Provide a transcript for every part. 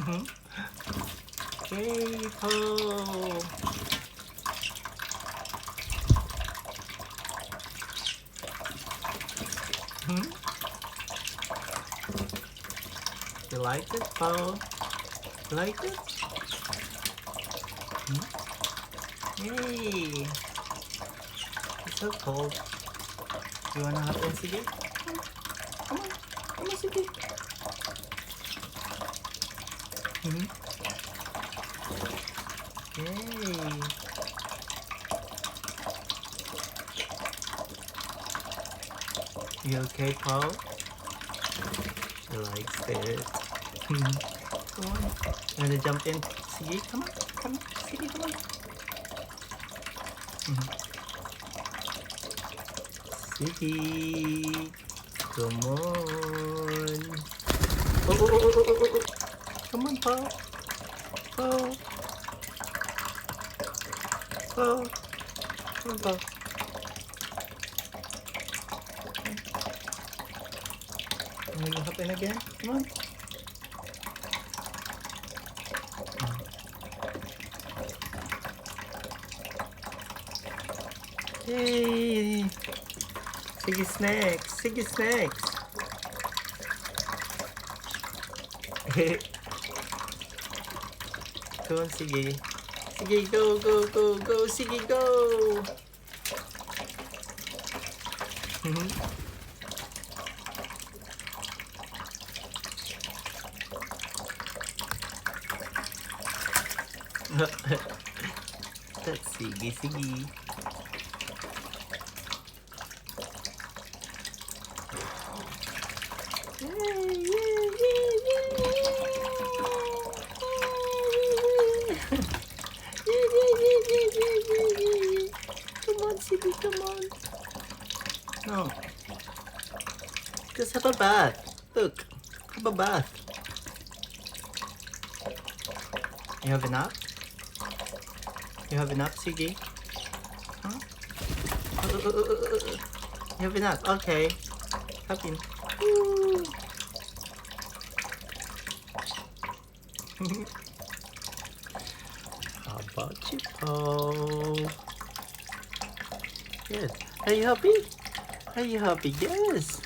Mhm. Yay, Po! Hmm? You like it, Po? You like it? Hmm? Yay! It's so cold. You wanna hop in, Sige? Come on, come on, Sige. Hmm? Yay! You okay, Po? She likes it. Hmm. Come on. You wanna jump in? Sige, come on, come on, Sige, come on. Hmm. Sige, come on. Oh, oh, oh, oh, oh, oh, oh. Come on, Po. Po. Po. Come on, Po. You wanna hop in again? Come on. Yay! Sige snacks! Sige snacks! Go on, Sige. Sige, go, go, go, go! Sige, go! That's Sige, Sige. Yay, yay, yay, yay, yay. Come on, Sige, come on. No. Just have a bath. Look, have a bath. You have enough? You have enough, Sige? Huh? You have enough? Okay. Hop in. Woo. How about you, Po? Yes. Are you happy? Are you happy? Yes.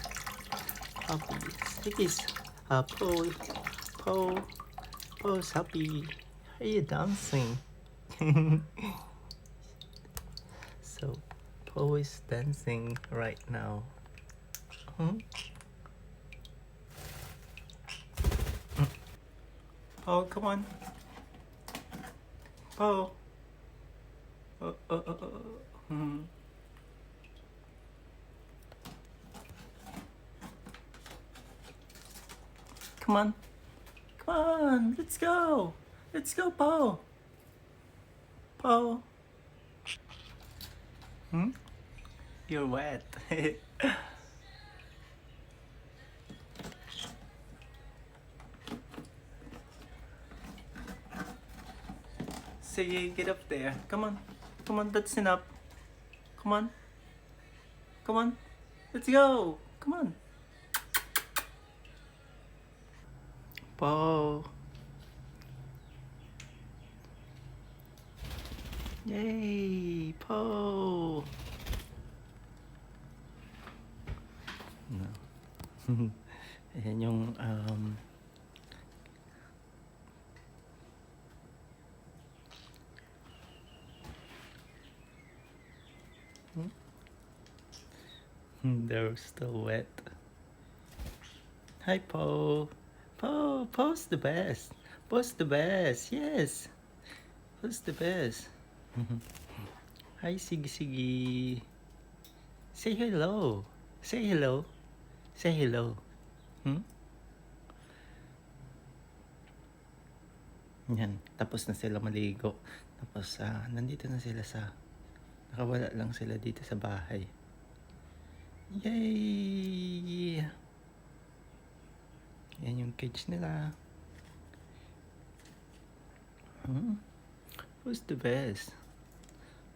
Happy. Siggy's Po. Po. Po's happy. Are you dancing? So, Po is dancing right now. Hmm? Po, come on. Po. Hmm. Come on. Come on. Let's go. Let's go, Po. Po. Hmm? You're wet. Sige, get up there. Come on. Come on, that's enough. Come on. Come on. Let's go. Come on. Po. Yay, Po. No. Ayan yung they're still wet. Hi, Po. Po, Po's the best. Po's the best. Yes. Po's the best. Hi, Sigesige. Say hello. Say hello. Say hello. Hmm? Yan. Tapos na sila maligo. Tapos nandito na sila sa... Nakawala lang sila dito sa bahay. Yay! Yan yung cage nila. Who's the best?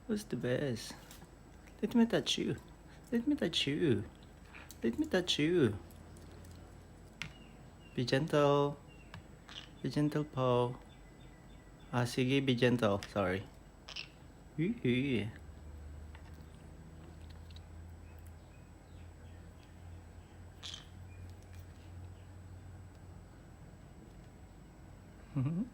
Who's the best? Let me touch you. Let me touch you. Let me touch you. Be gentle. Be gentle, Po. Sige, be gentle. Sorry. Ooh.